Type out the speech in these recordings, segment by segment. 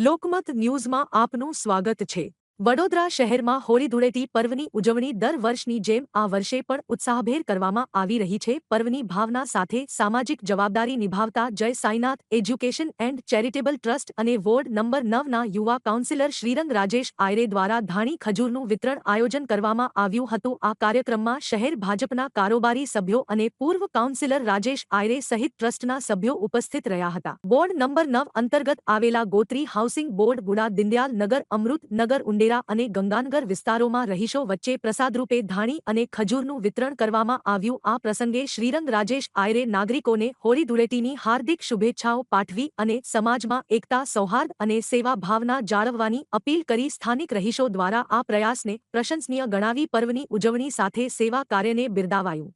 લોકમત ન્યૂઝમાં આપનું સ્વાગત છે। વડોદરા શહેરમાં હોળી ધૂળેટી પર્વની ઉજવણી દર વર્ષની જેમ આ વર્ષે પણ ઉત્સાહભેર કરવામાં આવી રહી છે। પર્વની ભાવના સાથે સામાજિક જવાબદારી નિભાવતા જય Sainath education and charitable trust અને વોર્ડ નંબર 9ના યુવા કાઉન્સિલર શ્રીરંગ રાજેશ આયરે દ્વારા ધાણી ખજૂરનું વિતરણ આયોજન કરવામાં આવ્યું હતું। આ કાર્યક્રમમાં શહેર ભાજપના કારોબારી સભ્યો અને પૂર્વ કાઉન્સિલર રાજેશ આયરે સહિત ટ્રસ્ટના સભ્યો ઉપસ્થિત રહ્યા હતા। વોર્ડ નંબર 9 અંતર્ગત આવેલા ગોત્રી હાઉસિંગ બોર્ડ ગુડા દિંદયાલ નગર અમૃત નગર ઉંડેરા અને ગંગાનગર વિસ્તારોમાં રહીશો વચ્ચે પ્રસાદરૂપે ધાણી અને ખજૂરનું વિતરણ કરવામાં આવ્યું। આ પ્રસંગે શ્રીરંગ રાજેશ આયરે નાગરિકોને હોળી ધૂળેટીની હાર્દિક શુભેચ્છાઓ પાઠવી અને સમાજમાં એકતા સૌહાર્દ અને સેવા ભાવના જાળવવાની અપીલ કરી। સ્થાનિક રહીશો દ્વારા આ પ્રયાસને પ્રશંસનીય ગણાવી પર્વની ઉજવણી સાથે સેવા કાર્યને બિરદાવાયું।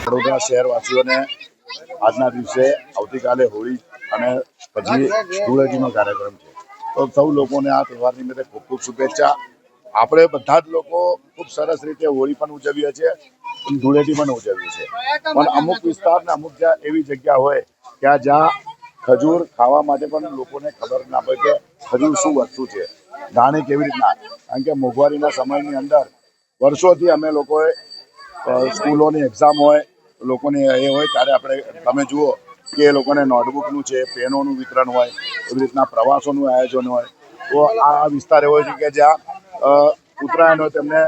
વડોદરા શહેરવાસીઓને આજના દિવસે આવતીકાલે હોળી અને પછી ધૂળેટીનો કાર્યક્રમ છે, તો સૌ લોકોને આ તહેવાર નિમિત્તે ખૂબ ખૂબ શુભેચ્છા। આપણે બધા જ લોકો ખૂબ સરસ રીતે હોળી પણ ઉજવીએ છીએ, ધૂળેટી પણ ઉજવીએ છીએ, પણ અમુક વિસ્તાર ને અમુક એવી જગ્યા હોય કે જ્યાં ખજૂર ખાવા માટે પણ લોકોને ખબર ના પડે કે ખજૂર શું વસ્તુ છે, ધાણી કેવી રીતના, કારણ કે મોંઘવારીના સમયની અંદર વર્ષોથી અમે લોકોએ સ્કૂલોની એક્ઝામ હોય, લોકોને એ હોય ત્યારે આપણે તમે જુઓ કે એ લોકોને નોટબુકનું છે, પેનોનું વિતરણ હોય, એવી રીતના પ્રવાસોનું આયોજન હોય। તો આ વિસ્તાર એવો છે કે જ્યાં ઉત્તરાયણ હોય તેમને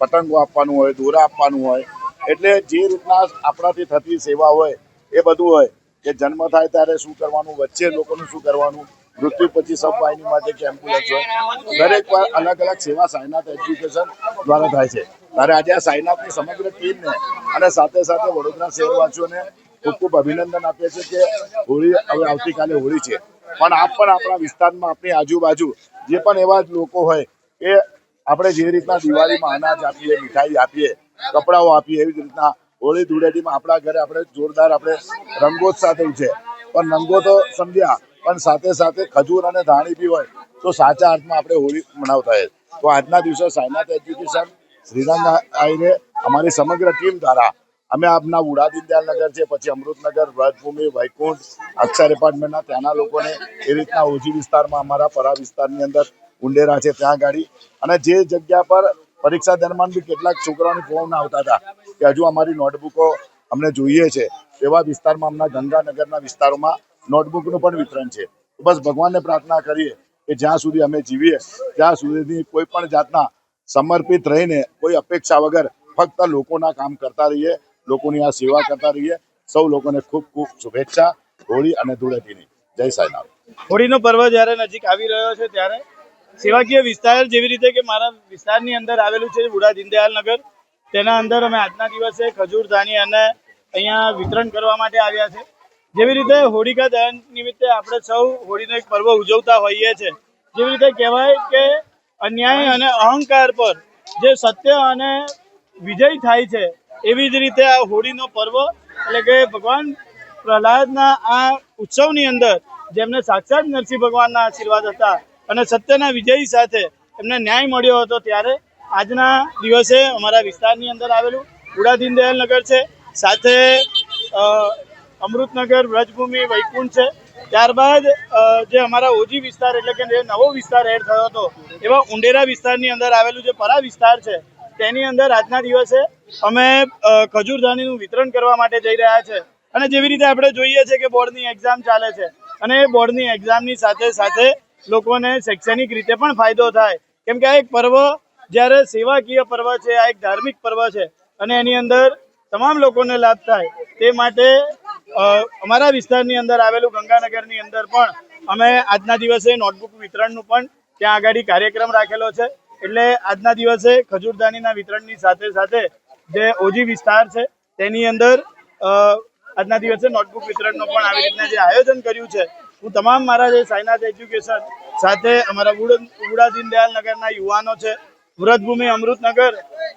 પતંગો આપવાનું હોય, દોરા આપવાનું હોય, એટલે જે રીતના આપણાથી થતી સેવા હોય એ બધું હોય કે જન્મ થાય ત્યારે શું કરવાનું, વચ્ચે લોકોનું શું કરવાનું, મૃત્યુ પછી સબવાહિની માટે કે એમ્બ્યુલન્સ હોય, દરેક વાર અલગ અલગ સેવા સાઈનાથ એજ્યુકેશન દ્વારા થાય છે। ત્યારે આજે આ સાઈનાથની સમગ્ર ટીમને અને સાથે સાથે વડોદરા શહેરવાસીઓને ખૂબ ખૂબ અભિનંદન આપીએ છીએ કે હોળી હવે આવતીકાલે હોળી છે, પણ આપ પણ આપણા વિસ્તારમાં આપણી આજુબાજુ જે પણ એવા લોકો હોય એ આપણે જે રીતના દિવાળીમાં અનાજ આપીએ, મીઠાઈ આપીએ, કપડાઓ આપીએ, એવી જ રીતના હોળી ધૂળેટીમાં આપણા ઘરે આપણે જોરદાર આપણે રંગોત્સવ સાથે છે, પણ રંગો તો સમજ્યા પણ સાથે સાથે ખજૂર અને ધાણી બી હોય તો સાચા અર્થમાં આપણે હોળી મનાવતા હોય। તો આજના દિવસે સાઈનાથ એજ્યુકેશન શ્રીરંગ આયરે અમારી સમગ્ર ટીમ દ્વારા અમે આપના વુડા દિંદયાલ નગર છે, પછી અમૃતનગર, વ્રજભૂમિ, વૈકુંઠ, અક્ષર એપાર્ટમેન્ટના ત્યાંના લોકોને એ રીતના ઓજી વિસ્તારમાં અમારા પરા વિસ્તારની અંદર ઉંડેરા છે ત્યાં ગાડી, અને જે જગ્યા પર પરીક્ષા દરમિયાન બી કેટલાક છોકરાઓની ફોન આવતા હતા કે હજુ અમારી નોટબુકો અમને જોઈએ છે, એવા વિસ્તારમાં હમણાં ગંગાનગરના વિસ્તારોમાં નોટબુકનું પણ વિતરણ છે। બસ ભગવાનને પ્રાર્થના કરીએ કે જ્યાં સુધી અમે જીવીએ ત્યાં સુધી કોઈ પણ જાતના સમર્પિત રહીને કોઈ અપેક્ષા વગર ફક્ત લોકોના કામ કરતા રહીએ, લોકોની આ સેવા કરતા રહીએ। સૌ લોકોને ખૂબ ખૂબ શુભેચ્છા હોળી અને ધૂળેટીની। જય સાઈનાથ। હોળીનો પર્વ જ્યારે નજીક આવી રહ્યો છે ત્યારે સેવાકીય વિસ્તાર જેવી રીતે કે મારા વિસ્તારની અંદર આવેલું છે વુડા દિંદયાલ નગર, તેના અંદર અમે આજના દિવસે ખજૂર ધાણી અને અહીંયા વિતરણ કરવા માટે આવ્યા છે। જેવી રીતે હોળિકા દહન નિમિત્તે આપણે સૌ હોળીનો એક પર્વ ઉજવતા હોઈએ છીએ, જેવી રીતે કહેવાય કે અન્યાય અને અહંકાર પર જે સત્ય અને વિજય થાય છે, એવી જ રીતે આ હોળીનો પર્વ એટલે કે ભગવાન પ્રહલાદના આ ઉત્સવની અંદર જેમને સાક્ષાત નરસિંહ ભગવાનના આશીર્વાદ હતા અને સત્યના વિજય સાથે એમને ન્યાય મળ્યો હતો, ત્યારે આજના દિવસે અમારા વિસ્તારની અંદર આવેલું વુડા દિંદયાલ નગર છે, સાથે અમૃતનગર, વ્રજભૂમિ, વૈકુંઠ છે, ત્યારબાદ જે અમારા ઓજી વિસ્તાર એટલે કે જે નવો વિસ્તાર એડ થયો હતો એવા ઉંડેરા વિસ્તારની અંદર આવેલું જે પરા વિસ્તાર છે તેની અંદર આજના દિવસે અમે ખજૂર ધાણીનું વિતરણ કરવા માટે જઈ રહ્યા છે। અને જેવી રીતે આપણે જોઈએ છીએ કે બોર્ડની એક્ઝામ ચાલે છે અને એ બોર્ડની એક્ઝામની સાથે સાથે લોકોને શૈક્ષણિક રીતે પણ ફાયદો થાય, કેમ કે આ એક પર્વ જ્યારે સેવાકીય પર્વ છે, આ એક ધાર્મિક પર્વ છે અને એની અંદર તમામ લોકોને લાભ થાય તે માટે અમારા વિસ્તારની અંદર આવેલું ગંગાનગરની અંદર પણ અમે આજના દિવસે નોટબુક વિતરણનું પણ ત્યાં આગળ કાર્યક્રમ રાખેલો છે। એટલે આજના દિવસે ખજૂરદાનીના વિતરણની સાથે સાથે જે ઓજી વિસ્તાર છે તેની અંદર આજના દિવસે નોટબુક વિતરણનો પણ આવી રીતના જે આયોજન કર્યું છે, હું તમામ મારા જે સાઈનાથ એજ્યુકેશન સાથે અમારા વુડા દિંદયાલ નગરના યુવાનો છે, વ્રજભૂમિ, અમૃતનગર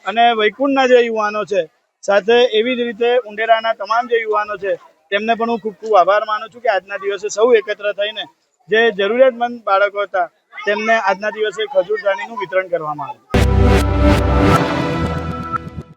અને વૈકુંઠના જે યુવાનો છે, સાથે એવી જ રીતે ઉંડેરાના તમામ જે યુવાનો છે તેમને પણ હું ખૂબ ખૂબ આભાર માનું છું કે આજના દિવસે સૌ એકત્ર થઈને જે જરૂરિયાતમંદ બાળકો હતા તેમને આજના દિવસે ખજૂર દાણીનું વિતરણ કરવામાં આવ્યું.